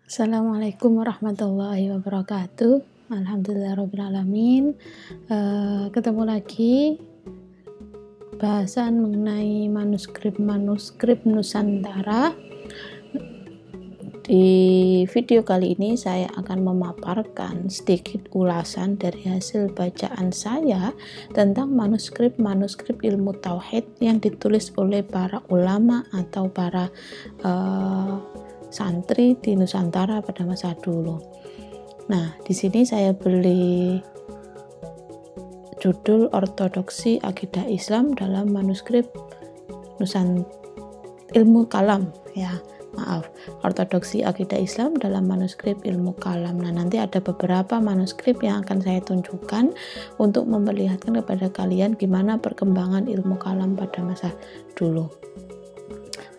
Assalamualaikum warahmatullahi wabarakatuh. Alhamdulillahirrabbilalamin. Ketemu lagi bahasan mengenai manuskrip Nusantara. Di video kali ini saya akan memaparkan sedikit ulasan dari hasil bacaan saya tentang manuskrip ilmu tauhid yang ditulis oleh para ulama atau para santri di Nusantara pada masa dulu. Nah, di sini saya beri judul Ortodoksi Akidah Islam dalam manuskrip ilmu kalam, Ortodoksi Akidah Islam dalam manuskrip ilmu kalam. Nah, nanti ada beberapa manuskrip yang akan saya tunjukkan untuk memperlihatkan kepada kalian gimana perkembangan ilmu kalam pada masa dulu.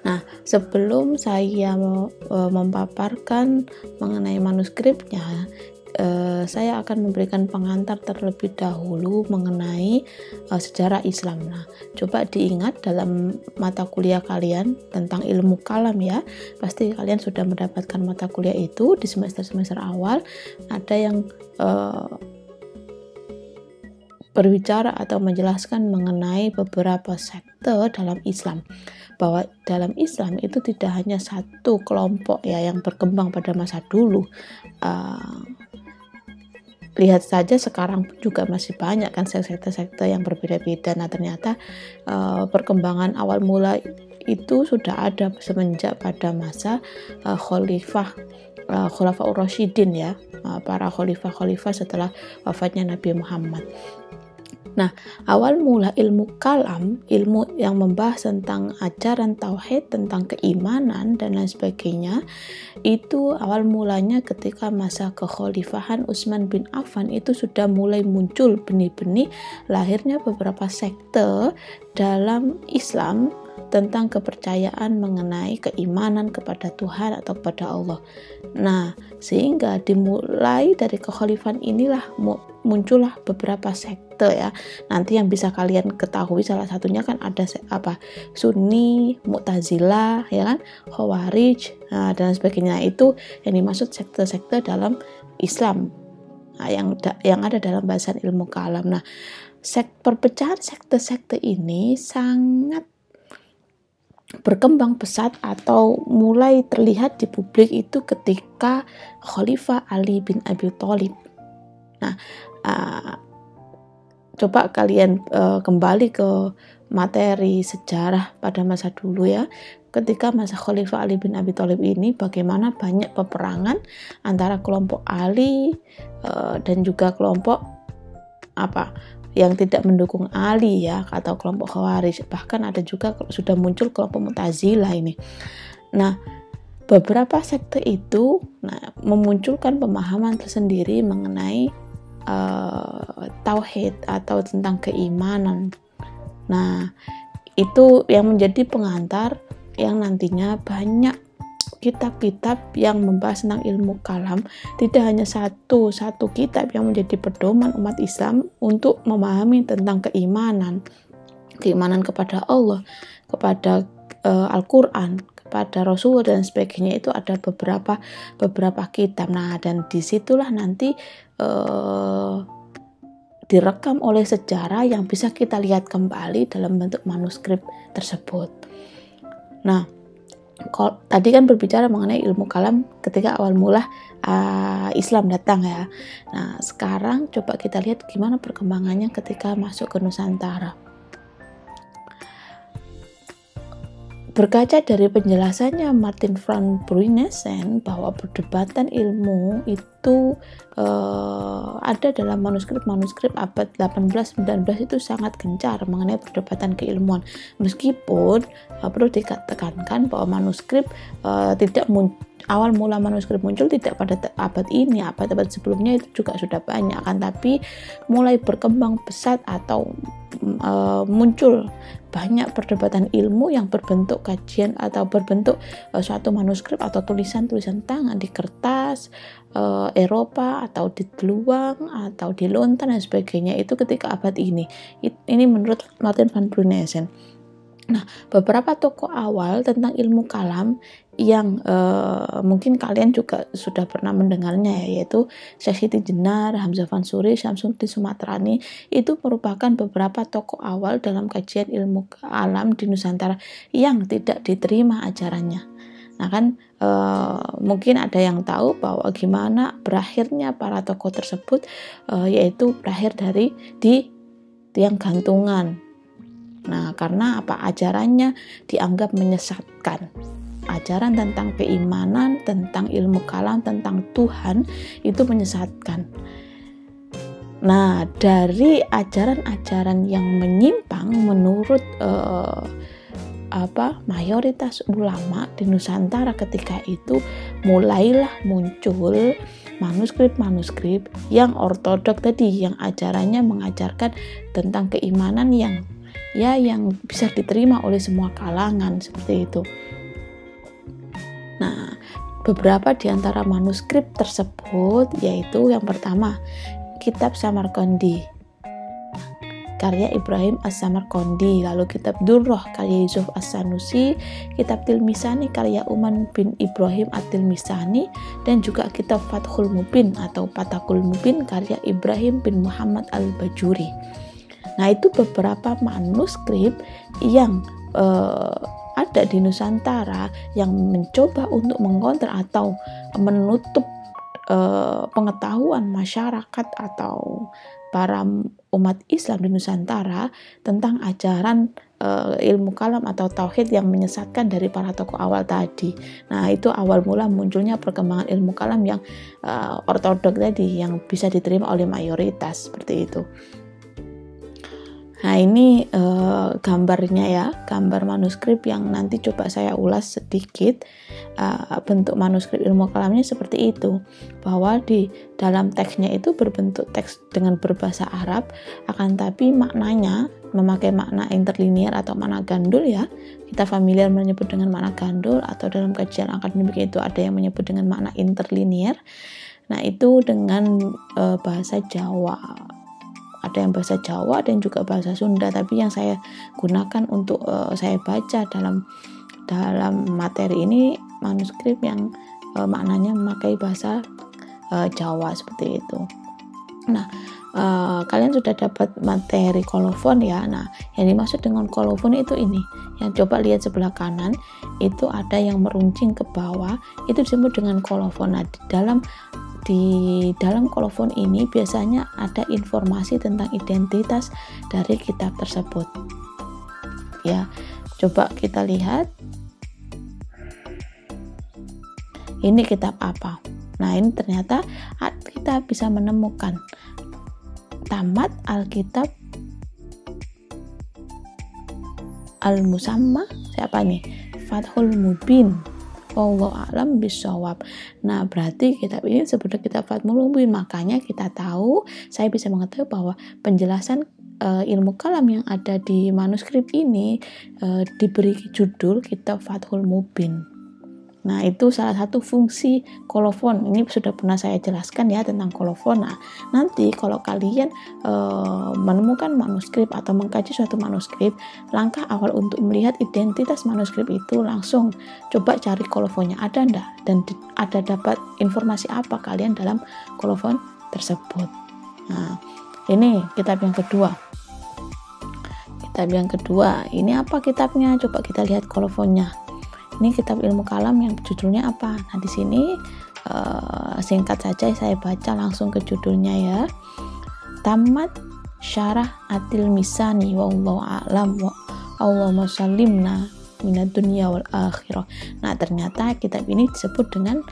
Nah, sebelum saya memaparkan mengenai manuskripnya, saya akan memberikan pengantar terlebih dahulu mengenai sejarah Islam. Nah, coba diingat dalam mata kuliah kalian tentang ilmu kalam ya. Pasti kalian sudah mendapatkan mata kuliah itu di semester awal. Ada yang berbicara atau menjelaskan mengenai beberapa sekte dalam Islam, bahwa dalam Islam itu tidak hanya satu kelompok ya yang berkembang pada masa dulu. Lihat saja sekarang pun juga masih banyak kan sekte-sekte yang berbeda-beda. Nah, ternyata perkembangan awal mula itu sudah ada semenjak pada masa Khulafaur Rasyidin ya, para khalifah setelah wafatnya Nabi Muhammad. Nah, awal mula ilmu kalam, ilmu yang membahas tentang ajaran tauhid, tentang keimanan dan lain sebagainya, itu awal mulanya ketika masa kekhalifahan Utsman bin Affan itu sudah mulai muncul benih-benih lahirnya beberapa sekte dalam Islam tentang kepercayaan mengenai keimanan kepada Tuhan atau kepada Allah. Nah, sehingga dimulai dari kekhalifahan inilah muncullah beberapa sekte ya. Nanti yang bisa kalian ketahui salah satunya kan ada Sunni, Mu'tazilah, ya kan, Khawarij, dan sebagainya. Itu yang dimaksud sekte-sekte dalam Islam. Nah, yang ada dalam bahasan ilmu kalam. Nah, perpecahan sekte-sekte ini sangat berkembang pesat atau mulai terlihat di publik itu ketika Khalifah Ali bin Abi Thalib. Nah, coba kalian kembali ke materi sejarah pada masa dulu ya. Ketika masa Khalifah Ali bin Abi Thalib ini, bagaimana banyak peperangan antara kelompok Ali dan juga kelompok yang tidak mendukung Ali ya, atau kelompok Khawarij. Bahkan ada juga sudah muncul kelompok Mu'tazilah ini. Nah, beberapa sekte itu memunculkan pemahaman tersendiri mengenai tauhid atau tentang keimanan. Nah, itu yang menjadi pengantar yang nantinya banyak kitab-kitab yang membahas tentang ilmu kalam. Tidak hanya satu kitab yang menjadi pedoman umat Islam untuk memahami tentang keimanan kepada Allah, kepada Al-Quran, kepada Rasul dan sebagainya. Itu ada beberapa kitab. Nah, dan disitulah nanti direkam oleh sejarah yang bisa kita lihat kembali dalam bentuk manuskrip tersebut. Nah, tadi kan berbicara mengenai ilmu kalam ketika awal mula Islam datang ya. Nah, sekarang coba kita lihat gimana perkembangannya ketika masuk ke Nusantara. Berkaca dari penjelasannya Martin van Bruynesen bahwa perdebatan ilmu itu ada dalam manuskrip abad 18-19 itu sangat gencar mengenai perdebatan keilmuan. Meskipun perlu ditekankan bahwa manuskrip awal mula manuskrip muncul tidak pada abad ini, abad sebelumnya itu juga sudah banyak kan, tapi mulai berkembang pesat atau muncul banyak perdebatan ilmu yang berbentuk kajian atau berbentuk suatu manuskrip atau tulisan tangan di kertas Eropa atau di Teluang atau di lontar dan sebagainya. Itu ketika abad ini. Ini menurut Martin van Bruynesen. Nah, beberapa tokoh awal tentang ilmu kalam yang mungkin kalian juga sudah pernah mendengarnya ya, yaitu Syekh Siti Jenar, Hamzah Fansuri, Syamsuddin Sumatrani. Itu merupakan beberapa tokoh awal dalam kajian ilmu alam di Nusantara yang tidak diterima ajarannya. Nah kan mungkin ada yang tahu bahwa gimana berakhirnya para tokoh tersebut, yaitu berakhir di tiang gantungan. Nah karena apa? Ajarannya dianggap menyesatkan. Ajaran tentang keimanan, tentang ilmu kalam, tentang Tuhan itu menyesatkan. Nah, dari ajaran-ajaran yang menyimpang menurut mayoritas ulama di Nusantara ketika itu, mulailah muncul manuskrip-manuskrip yang ortodok tadi, yang ajarannya mengajarkan tentang keimanan yang bisa diterima oleh semua kalangan, seperti itu. Nah, beberapa di antara manuskrip tersebut yaitu yang pertama, Kitab Samarqandi karya Ibrahim As-Samarqandi, lalu Kitab Durroh karya Yusuf As-Sanusi, Kitab Tilmisani karya Uman bin Ibrahim At-Tilmisani, dan juga Kitab Fathul Mubin atau Fathul Mubin karya Ibrahim bin Muhammad Al-Bajuri. Nah, itu beberapa manuskrip yang ada di Nusantara yang mencoba untuk mengkonter atau menutup pengetahuan masyarakat atau para umat Islam di Nusantara tentang ajaran ilmu kalam atau tauhid yang menyesatkan dari para tokoh awal tadi. Nah, itu awal mula munculnya perkembangan ilmu kalam yang ortodok tadi, yang bisa diterima oleh mayoritas, seperti itu. Nah, ini gambarnya ya, gambar manuskrip yang nanti coba saya ulas sedikit. Bentuk manuskrip ilmu kalamnya seperti itu, bahwa di dalam teksnya itu berbentuk teks dengan berbahasa Arab, akan tapi maknanya memakai makna interlinear atau makna gandul ya. Kita familiar menyebut dengan makna gandul, atau dalam kajian akademik itu ada yang menyebut dengan makna interlinear. Nah, itu dengan bahasa Jawa. Ada yang bahasa Jawa dan juga bahasa Sunda, tapi yang saya gunakan untuk saya baca dalam materi ini manuskrip yang maknanya memakai bahasa Jawa, seperti itu. Nah, kalian sudah dapat materi kolofon ya. Nah, yang dimaksud dengan kolofon itu ini. Yang coba lihat sebelah kanan itu ada yang meruncing ke bawah, itu disebut dengan kolofon. Nah, di dalam kolofon ini biasanya ada informasi tentang identitas dari kitab tersebut. Ya, coba kita lihat. Ini kitab apa? Nah, ini ternyata kita bisa menemukan Tamat Alkitab Al-Musamma, siapa nih? Fathul Mubin. Wallahu a'lam bishawab. Nah, berarti kitab ini sebenarnya kitab Fathul Mubin. Makanya kita tahu, saya bisa mengetahui bahwa penjelasan ilmu kalam yang ada di manuskrip ini diberi judul kitab Fathul Mubin. Nah, itu salah satu fungsi kolofon. Ini sudah pernah saya jelaskan ya tentang kolofon. Nah, nanti kalau kalian menemukan manuskrip atau mengkaji suatu manuskrip, langkah awal untuk melihat identitas manuskrip itu langsung coba cari kolofonnya ada enggak, dan ada dapat informasi apa kalian dalam kolofon tersebut. Nah, ini kitab yang kedua. Kitab yang kedua, ini apa kitabnya? Coba kita lihat kolofonnya. Ini kitab ilmu kalam yang judulnya apa? Nah, di sini singkat saja saya baca langsung ke judulnya ya. Tamat Syarah At-Tilmisani wallahu a'lam wa Allahumma sallimna minad dunya wal akhirah. Nah, ternyata kitab ini disebut dengan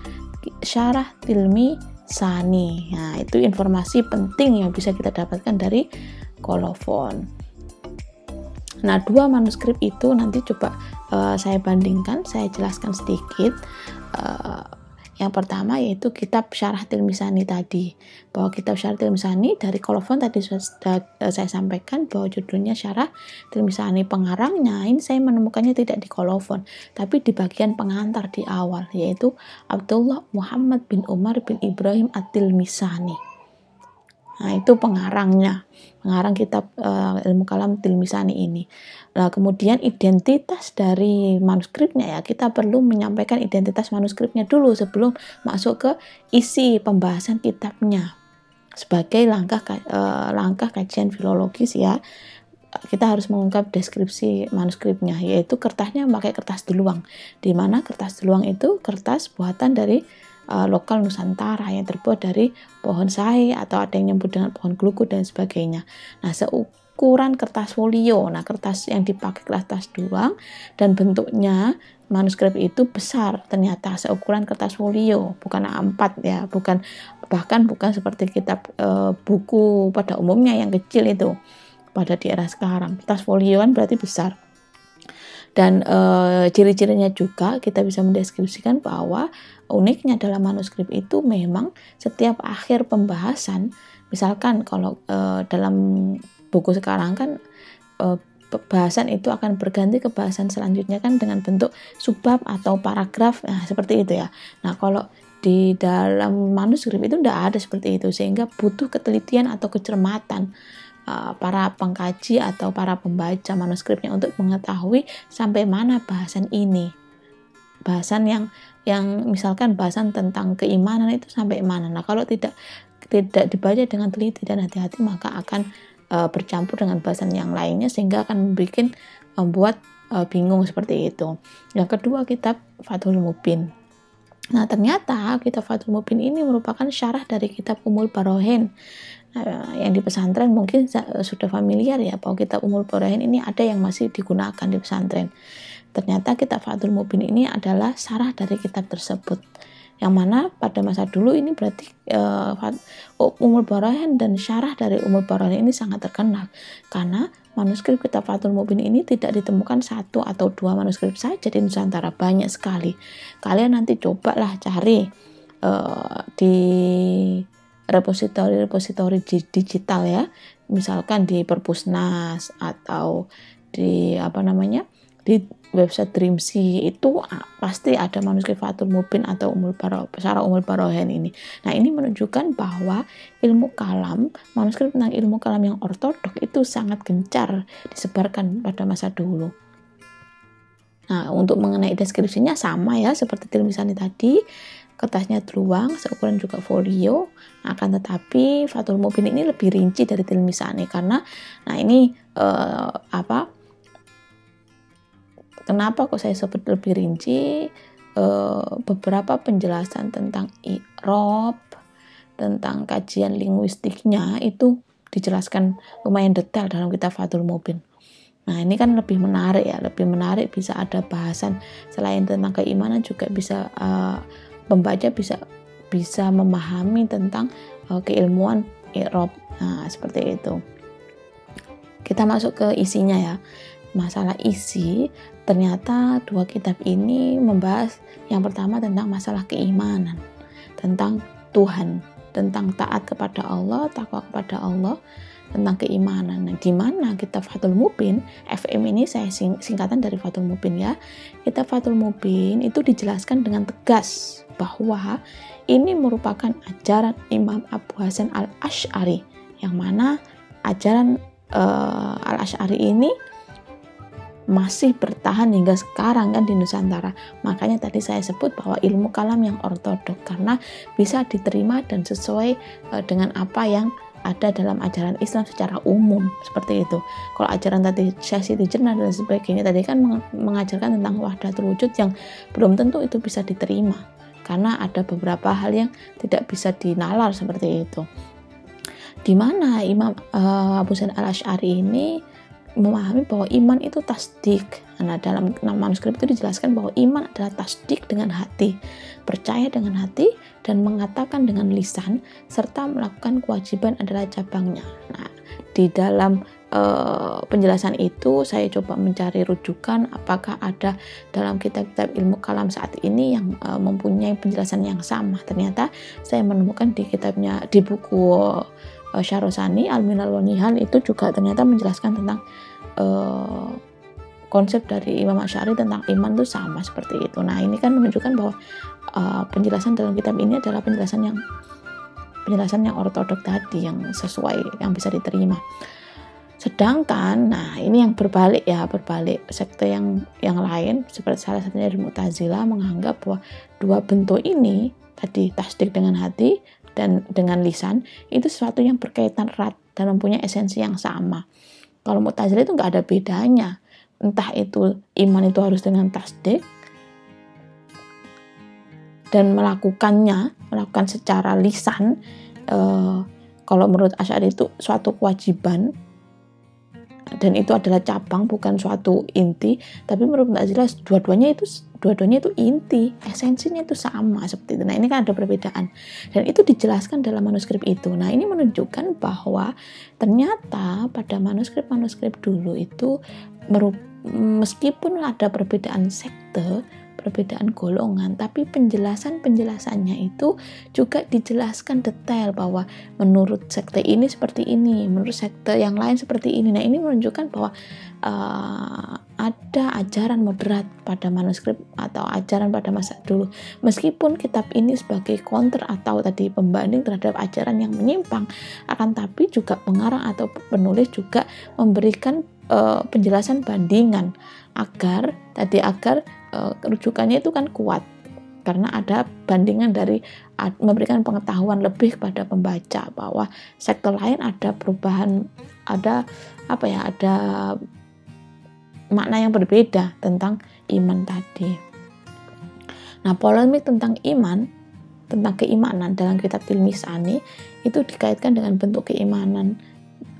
Syarah Tilmisani. Nah, itu informasi penting yang bisa kita dapatkan dari kolofon. Nah, dua manuskrip itu nanti coba saya bandingkan, saya jelaskan sedikit. Yang pertama yaitu kitab Syarah Tilmisani tadi, bahwa kitab Syarah Tilmisani dari kolofon tadi sudah saya sampaikan bahwa judulnya Syarah Tilmisani. Pengarangnya ini saya menemukannya tidak di kolofon, tapi di bagian pengantar di awal, yaitu Abdullah Muhammad bin Umar bin Ibrahim At-Tilmisani. Nah, itu pengarang kitab Ilmu Kalam Tilmisani ini. Nah, kemudian identitas dari manuskripnya ya, kita perlu menyampaikan identitas manuskripnya dulu sebelum masuk ke isi pembahasan kitabnya. Sebagai langkah kajian filologis ya, kita harus mengungkap deskripsi manuskripnya, yaitu kertasnya pakai kertas deluang, di mana kertas deluang itu kertas buatan dari lokal Nusantara yang terbuat dari pohon sahe atau ada yang nyebut dengan pohon glugu dan sebagainya. Nah, seukuran kertas folio. Nah, kertas yang dipakai kertas deluang dan bentuknya manuskrip itu besar, ternyata seukuran kertas folio, bukan A4 ya, bahkan bukan seperti kitab buku pada umumnya yang kecil itu pada di era sekarang. Kertas folio kan berarti besar. Dan ciri-cirinya juga kita bisa mendeskripsikan bahwa uniknya dalam manuskrip itu memang setiap akhir pembahasan, misalkan kalau dalam buku sekarang kan bahasan itu akan berganti ke bahasan selanjutnya kan dengan bentuk subbab atau paragraf, nah seperti itu ya. Nah, kalau di dalam manuskrip itu tidak ada seperti itu, sehingga butuh ketelitian atau kecermatan para pengkaji atau para pembaca manuskripnya untuk mengetahui sampai mana bahasan ini, bahasan yang misalkan bahasan tentang keimanan itu sampai mana. Nah, kalau tidak dibaca dengan teliti dan hati-hati, maka akan bercampur dengan bahasan yang lainnya sehingga akan membuat bingung seperti itu. Yang kedua, kitab Fathul Mubin. Nah, ternyata kitab Fathul Mubin ini merupakan syarah dari kitab Ummul Barohin. Nah, yang di pesantren mungkin sudah familiar ya bahwa kitab Ummul Barohin ini ada yang masih digunakan di pesantren. Ternyata kitab Fathul Mubin ini adalah syarah dari kitab tersebut, yang mana pada masa dulu ini berarti Ummul Barohin dan syarah dari Ummul Barohin ini sangat terkenal, karena manuskrip kitab Fathul Mubin ini tidak ditemukan 1 atau 2 manuskrip saja di Nusantara, banyak sekali. Kalian nanti cobalah cari di repositori digital ya, misalkan di Perpusnas atau di di website Dreamsea, itu pasti ada manuskrip Fathul Mubin atau syarah Ummul Barohin ini. Nah, ini menunjukkan bahwa ilmu kalam, manuskrip tentang ilmu kalam yang ortodok itu sangat gencar disebarkan pada masa dulu. Nah, untuk mengenai deskripsinya sama ya seperti Tilmisani tadi, kertasnya deluang, seukuran juga folio. Akan tetapi Fathul Mubin ini lebih rinci dari Tilmisani karena, nah ini kenapa kok saya sebut lebih rinci? Beberapa penjelasan tentang i'rab, tentang kajian linguistiknya itu dijelaskan lumayan detail dalam kitab Fathul Mubin. Nah, ini kan lebih menarik ya, bisa ada bahasan selain tentang keimanan, juga bisa pembaca bisa memahami tentang keilmuan i'rab. Nah, seperti itu. Kita masuk ke isinya ya. Masalah isi, ternyata 2 kitab ini membahas yang pertama tentang masalah keimanan, tentang Tuhan, tentang taat kepada Allah, takwa kepada Allah, tentang keimanan. Nah, di mana kitab Fathul Mubin, FM ini saya singkatan dari Fathul Mubin ya. Kitab Fathul Mubin itu dijelaskan dengan tegas bahwa ini merupakan ajaran Imam Abu Hasan Al-Asy'ari, yang mana ajaran Al-Asy'ari ini masih bertahan hingga sekarang kan di Nusantara. Makanya tadi saya sebut bahwa ilmu kalam yang ortodok, karena bisa diterima dan sesuai dengan apa yang ada dalam ajaran Islam secara umum, seperti itu. Kalau ajaran tadi Syekh Siti Jenar dan sebagainya tadi kan mengajarkan tentang wahdatul wujud yang belum tentu itu bisa diterima, karena ada beberapa hal yang tidak bisa dinalar seperti itu. Di mana Imam Abu Hasan Al-Asy'ari ini memahami bahwa iman itu tasdik. Nah, dalam manuskrip itu dijelaskan bahwa iman adalah tasdik dengan hati, percaya dengan hati, dan mengatakan dengan lisan, serta melakukan kewajiban adalah cabangnya. Nah, di dalam penjelasan itu saya coba mencari rujukan apakah ada dalam kitab-kitab ilmu kalam saat ini yang mempunyai penjelasan yang sama. Ternyata saya menemukan di buku Syarosani Al-Minal wa Nihal itu juga ternyata menjelaskan tentang konsep dari Imam Asy'ari tentang iman itu sama seperti itu. Nah, ini kan menunjukkan bahwa penjelasan dalam kitab ini adalah penjelasan yang penjelasan yang ortodok tadi, yang sesuai, yang bisa diterima. Sedangkan, nah ini yang berbalik sekte yang lain, seperti salah satunya dari Mu'tazilah, menganggap bahwa dua bentuk ini tadi, tasdik dengan hati dan dengan lisan, itu sesuatu yang berkaitan erat dan mempunyai esensi yang sama. Kalau Mu'tazilah itu nggak ada bedanya, entah itu iman itu harus dengan tasdik dan melakukan secara lisan. Kalau menurut Asy'ari itu suatu kewajiban, dan itu adalah cabang, bukan suatu inti. Tapi menurut Mu'tazilah dua-duanya itu inti, esensinya itu sama seperti itu. Nah, ini kan ada perbedaan, dan itu dijelaskan dalam manuskrip itu. Nah, ini menunjukkan bahwa ternyata pada manuskrip dulu itu meskipun ada perbedaan sekte, perbedaan golongan, tapi penjelasannya itu juga dijelaskan detail, bahwa menurut sekte ini seperti ini, menurut sekte yang lain seperti ini. Nah, ini menunjukkan bahwa ada ajaran moderat pada manuskrip atau ajaran pada masa dulu. Meskipun kitab ini sebagai counter atau tadi pembanding terhadap ajaran yang menyimpang, akan tapi juga pengarang atau penulis juga memberikan penjelasan bandingan agar rujukannya itu kan kuat, karena ada bandingan dari memberikan pengetahuan lebih kepada pembaca bahwa sekte lain ada perubahan, ada makna yang berbeda tentang iman tadi. Nah, polemik tentang keimanan dalam kitab Tilmisani itu dikaitkan dengan bentuk keimanan,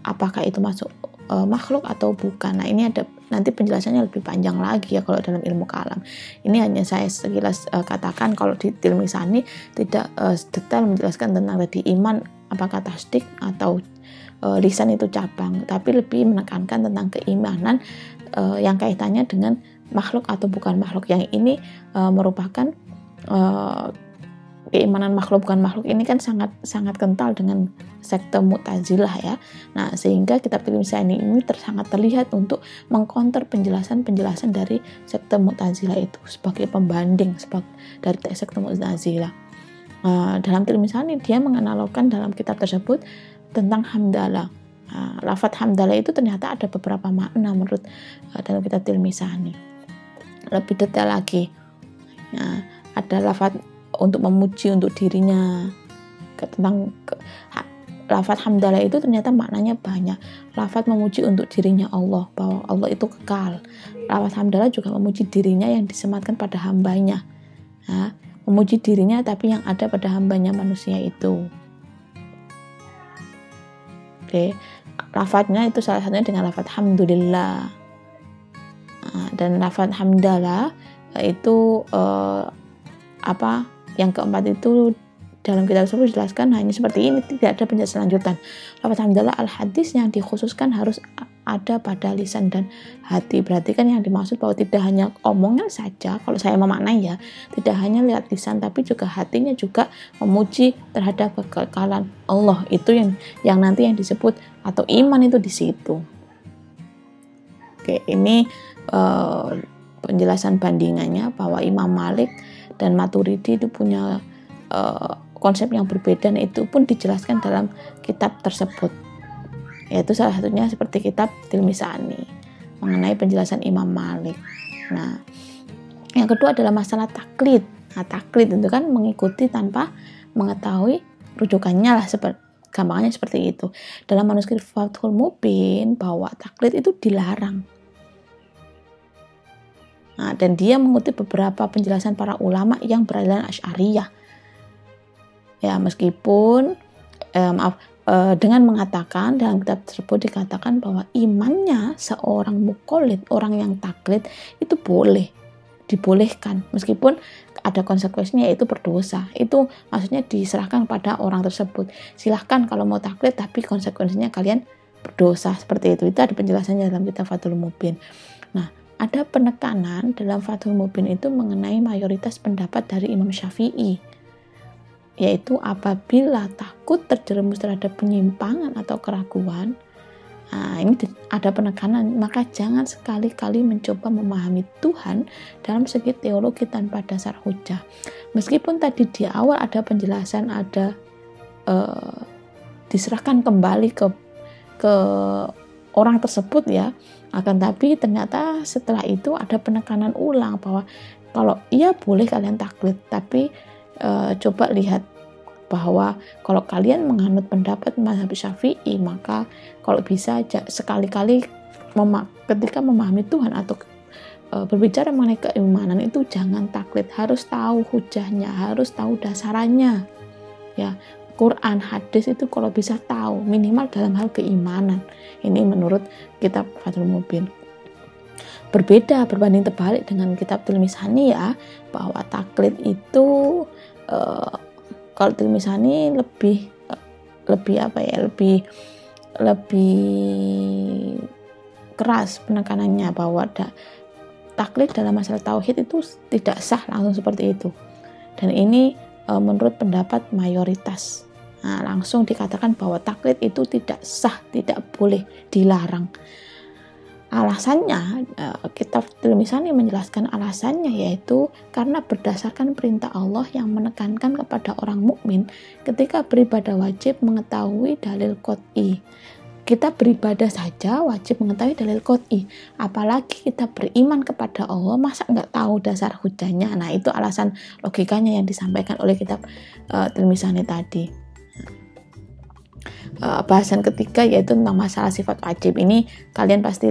apakah itu masuk makhluk atau bukan. Nah, ini ada nanti penjelasannya lebih panjang lagi ya kalau dalam ilmu kalam. Ini hanya saya sekilas katakan, kalau di Tilmisani tidak detail menjelaskan tentang tadi iman apakah tasdik atau lisan itu cabang, tapi lebih menekankan tentang keimanan yang kaitannya dengan makhluk atau bukan makhluk. Yang ini merupakan keimanan makhluk bukan makhluk ini kan sangat kental dengan sekte Mu'tazilah ya. Nah, sehingga kitab Tilmisani ini sangat terlihat untuk mengcounter penjelasan dari sekte Mu'tazilah itu sebagai pembanding dari sekte Mu'tazilah. Dalam Tilmisani dia menganalogkan dalam kitab tersebut tentang hamdalah. Lafadz hamdalah itu ternyata ada beberapa makna menurut dalam kitab Tilmisani. Lebih detail lagi, ada lafadz untuk memuji untuk dirinya. Tentang lafadz hamdalah itu ternyata maknanya banyak. Lafadz memuji untuk dirinya Allah, bahwa Allah itu kekal. Lafadz hamdalah juga memuji dirinya yang disematkan pada hambanya. Memuji dirinya tapi yang ada pada hambanya manusia itu. Oke. Lafadznya itu salah satunya dengan lafadz hamdulillah. Dan lafadz hamdalah itu yang keempat itu dalam kitab tersebut dijelaskan hanya seperti ini, tidak ada penjelasan lanjutan. Lafadz hamdalah al-hadis yang dikhususkan harus ada pada lisan dan hati. Berarti kan yang dimaksud bahwa tidak hanya omongan saja, kalau saya memaknai ya, tidak hanya lihat lisan tapi juga hatinya juga memuji terhadap kekekalan Allah. Itu yang nanti yang disebut atau iman itu di situ. Oke, ini penjelasan bandingannya bahwa Imam Malik dan Maturidi itu punya konsep yang berbeda, dan itu pun dijelaskan dalam kitab tersebut, yaitu salah satunya seperti kitab Tilmisani mengenai penjelasan Imam Malik. Nah, yang kedua adalah masalah taklid. Nah, taklid itu kan mengikuti tanpa mengetahui rujukannya lah, gampangnya seperti itu. Dalam manuskrip Fathul Mubin bahwa taklid itu dilarang. Nah, dan dia mengutip beberapa penjelasan para ulama yang beraliran Asy'ariyah. Ya, meskipun dengan mengatakan dalam kitab tersebut dikatakan bahwa imannya seorang muqallid, orang yang taklid itu dibolehkan, meskipun ada konsekuensinya yaitu berdosa. Itu maksudnya diserahkan pada orang tersebut. Silahkan kalau mau taklid, tapi konsekuensinya kalian berdosa, seperti itu. Itu ada penjelasannya dalam kitab Fathul Mubin. Nah, ada penekanan dalam Fathul Mubin itu mengenai mayoritas pendapat dari Imam Syafi'i, yaitu apabila takut terjerumus terhadap penyimpangan atau keraguan, ini ada penekanan, maka jangan sekali-kali mencoba memahami Tuhan dalam segi teologi tanpa dasar hujah. Meskipun tadi di awal ada penjelasan, ada diserahkan kembali ke orang tersebut ya. Akan tapi ternyata setelah itu ada penekanan ulang bahwa kalau iya boleh kalian taklid, tapi coba lihat bahwa kalau kalian menganut pendapat mazhab Syafi'i, maka kalau bisa sekali-kali ketika memahami Tuhan atau berbicara mengenai keimanan itu jangan taklid, harus tahu hujahnya, harus tahu dasarannya ya. Quran, hadis itu kalau bisa tahu minimal dalam hal keimanan. Ini menurut kitab Fathul Mubin. Berbeda, berbanding terbalik dengan kitab Tilmisani ya, bahwa taklid itu kalau Tilmisani lebih keras penekanannya, bahwa taklid dalam masalah tauhid itu tidak sah langsung seperti itu. Dan ini menurut pendapat mayoritas. Nah, langsung dikatakan bahwa taklid itu tidak sah, tidak boleh, dilarang. Alasannya, kitab Tilmisani menjelaskan alasannya, yaitu karena berdasarkan perintah Allah yang menekankan kepada orang mukmin ketika beribadah wajib mengetahui dalil qot'i. Kita beribadah saja wajib mengetahui dalil qot'i, apalagi kita beriman kepada Allah, masa nggak tahu dasar hujahnya. Nah, itu alasan logikanya yang disampaikan oleh kitab Tilmisani tadi. Bahasan ketiga yaitu tentang masalah sifat wajib. Ini kalian pasti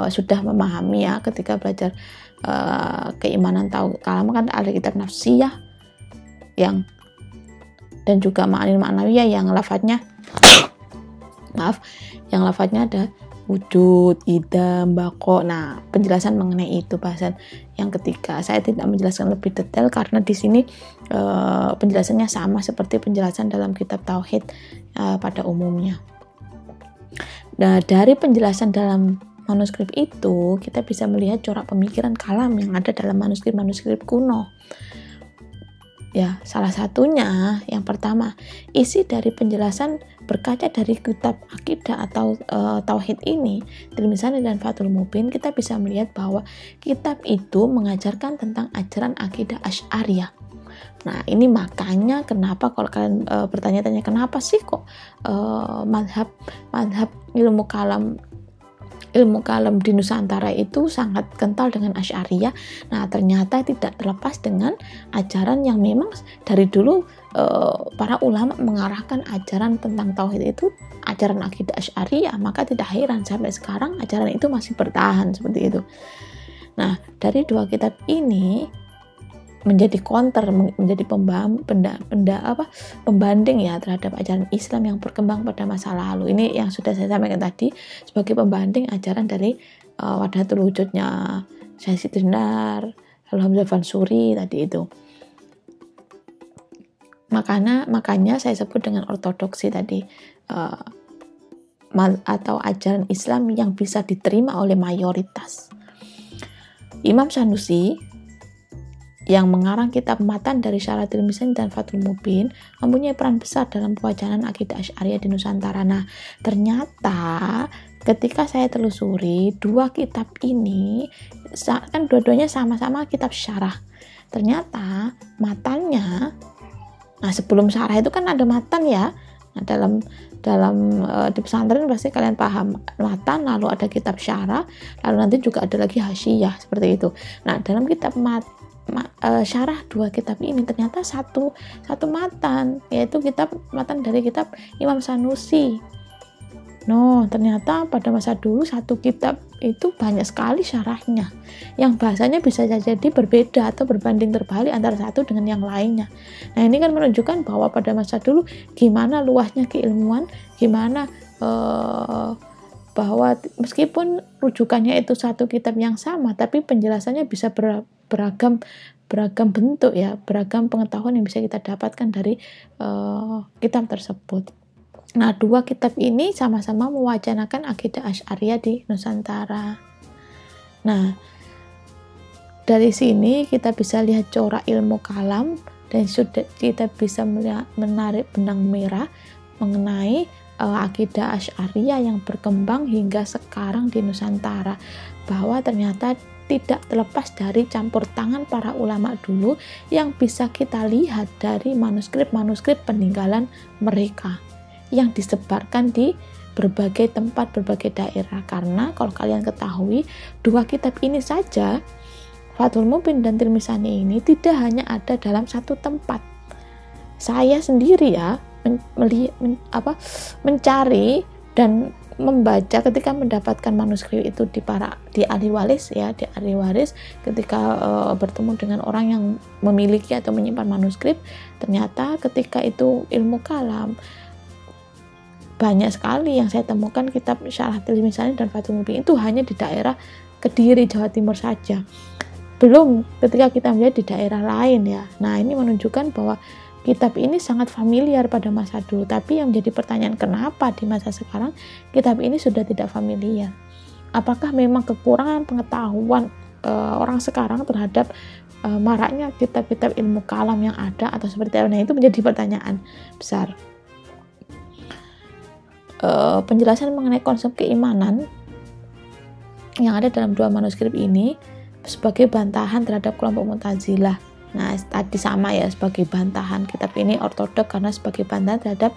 sudah memahami ya ketika belajar keimanan kalam, kan ada kitab nafsiyah yang dan juga ma'anil ma'nawiyah yang lafadznya ada wujud, idam, bako. Nah, penjelasan mengenai itu bahasan yang ketiga. Saya tidak menjelaskan lebih detail karena di sini penjelasannya sama seperti penjelasan dalam kitab tauhid pada umumnya. Nah, dari penjelasan dalam manuskrip itu kita bisa melihat corak pemikiran kalam yang ada dalam manuskrip kuno. Ya, salah satunya yang pertama, isi dari penjelasan berkaca dari kitab akidah atau tauhid ini, Tilmisani dan Fathul Mubin, kita bisa melihat bahwa kitab itu mengajarkan tentang ajaran akidah Asy'ariyah. Nah, ini makanya kenapa kalau kalian bertanya-tanya kenapa sih kok madhab ilmu kalam di Nusantara itu sangat kental dengan Asy'ariyah. Nah, ternyata tidak terlepas dengan ajaran yang memang dari dulu para ulama mengarahkan ajaran tentang tauhid itu ajaran akidah Asy'ariyah. Maka tidak heran sampai sekarang ajaran itu masih bertahan seperti itu. Nah, dari dua kitab ini menjadi counter, menjadi pembanding ya terhadap ajaran Islam yang berkembang pada masa lalu. Ini yang sudah saya sampaikan tadi sebagai pembanding ajaran dari Wahdatul Wujudnya Syekh Sidinar, Al-Hamzah Fansuri tadi itu. Makanya saya sebut dengan ortodoksi tadi, atau ajaran Islam yang bisa diterima oleh mayoritas. Imam Sanusi yang mengarang kitab matan dari Syarah Tilmisani dan Fathul Mubin mempunyai peran besar dalam pewacananan akidah Asy'ariyah di Nusantara. Nah, ternyata ketika saya telusuri dua kitab ini kan dua-duanya sama-sama kitab syarah. Ternyata matannya, nah sebelum syarah itu kan ada matan ya. Nah, dalam di pesantren pasti kalian paham matan, lalu ada kitab syarah, lalu nanti juga ada lagi hasyiyah seperti itu. Nah, dalam kitab syarah dua kitab ini ternyata satu matan, yaitu matan dari kitab Imam Sanusi. Ternyata pada masa dulu satu kitab itu banyak sekali syarahnya yang bahasanya bisa jadi berbeda atau berbanding terbalik antara satu dengan yang lainnya. Nah, ini kan menunjukkan bahwa pada masa dulu gimana luasnya keilmuan, gimana bahwa meskipun rujukannya itu satu kitab yang sama, tapi penjelasannya bisa beragam bentuk ya, beragam pengetahuan yang bisa kita dapatkan dari kitab tersebut. Nah, dua kitab ini sama-sama mewacanakan akidah Asy'ariyah di Nusantara. Nah, dari sini kita bisa lihat corak ilmu kalam dan sudah kita bisa menarik benang merah mengenai akidah Asy'ariyah yang berkembang hingga sekarang di Nusantara, bahwa ternyata tidak terlepas dari campur tangan para ulama dulu yang bisa kita lihat dari manuskrip-manuskrip peninggalan mereka yang disebarkan di berbagai tempat, berbagai daerah. Karena kalau kalian ketahui, dua kitab ini saja, Fathul Mubin dan Tirmizani ini, tidak hanya ada dalam satu tempat. Saya sendiri ya mencari dan membaca ketika mendapatkan manuskrip itu di ahli waris ya, di ahli waris, ketika bertemu dengan orang yang memiliki atau menyimpan manuskrip, ternyata ketika itu ilmu kalam banyak sekali yang saya temukan kitab Syarah Tirmizani dan Fathul Mubin itu hanya di daerah Kediri, Jawa Timur saja. Belum ketika kita melihat di daerah lain ya. Nah, ini menunjukkan bahwa kitab ini sangat familiar pada masa dulu, tapi yang menjadi pertanyaan kenapa di masa sekarang kitab ini sudah tidak familiar? Apakah memang kekurangan pengetahuan orang sekarang terhadap maraknya kitab-kitab ilmu kalam yang ada atau seperti apa? Nah, itu menjadi pertanyaan besar. Penjelasan mengenai konsep keimanan yang ada dalam dua manuskrip ini sebagai bantahan terhadap kelompok Mu'tazilah. Nah, tadi sama ya, sebagai bantahan. Kitab ini ortodok karena sebagai bantahan terhadap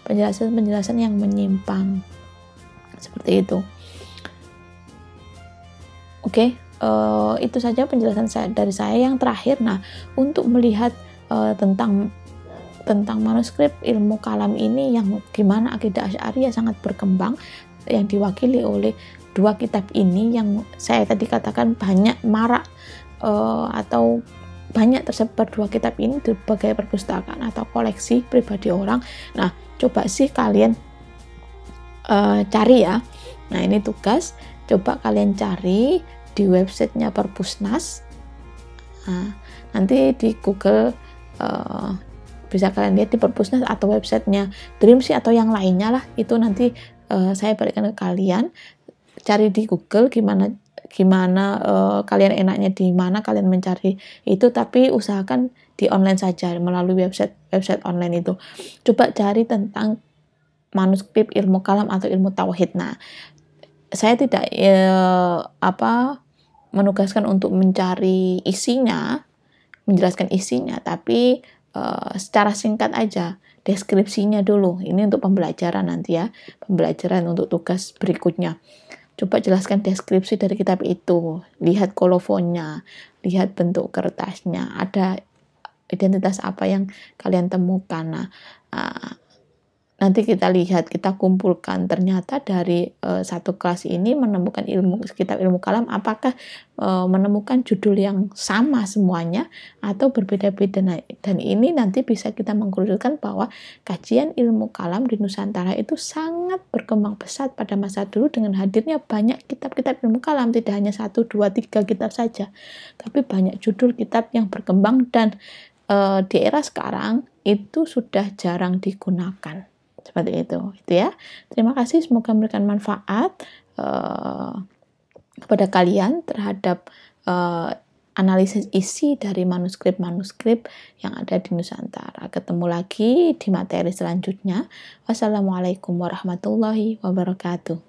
penjelasan-penjelasan yang menyimpang. Seperti itu. Oke, itu saja penjelasan dari saya yang terakhir. Nah, untuk melihat tentang manuskrip ilmu kalam ini yang gimana akidah Asy'ariyah sangat berkembang, yang diwakili oleh dua kitab ini yang saya tadi katakan banyak marak atau banyak tersebar dua kitab ini di berbagai perpustakaan atau koleksi pribadi orang. Nah, coba sih kalian cari ya. Nah, ini tugas, coba kalian cari di websitenya Perpusnas. Nah, nanti di Google bisa kalian lihat di Perpusnas atau websitenya Dreamsy atau yang lainnya lah. Itu nanti saya berikan ke kalian. Cari di Google gimana kalian enaknya di mana kalian mencari itu, tapi usahakan di online saja melalui website online itu. Coba cari tentang manuskrip ilmu kalam atau ilmu tauhid. Nah, saya tidak menugaskan untuk mencari isinya, menjelaskan isinya, tapi secara singkat aja deskripsinya dulu. Ini untuk pembelajaran nanti ya, pembelajaran untuk tugas berikutnya. Coba jelaskan deskripsi dari kitab itu, lihat kolofonnya, lihat bentuk kertasnya, ada identitas apa yang kalian temukan. Nah, nanti kita lihat, kita kumpulkan ternyata dari satu kelas ini menemukan kitab ilmu kalam, apakah menemukan judul yang sama semuanya atau berbeda-beda. Nah, dan ini nanti bisa kita mengkerucutkan bahwa kajian ilmu kalam di Nusantara itu sangat berkembang pesat pada masa dulu dengan hadirnya banyak kitab-kitab ilmu kalam, tidak hanya 1, 2, 3 kitab saja, tapi banyak judul kitab yang berkembang dan di era sekarang itu sudah jarang digunakan. Seperti itu ya. Terima kasih, semoga memberikan manfaat kepada kalian terhadap analisis isi dari manuskrip-manuskrip yang ada di Nusantara. Ketemu lagi di materi selanjutnya. Wassalamualaikum warahmatullahi wabarakatuh.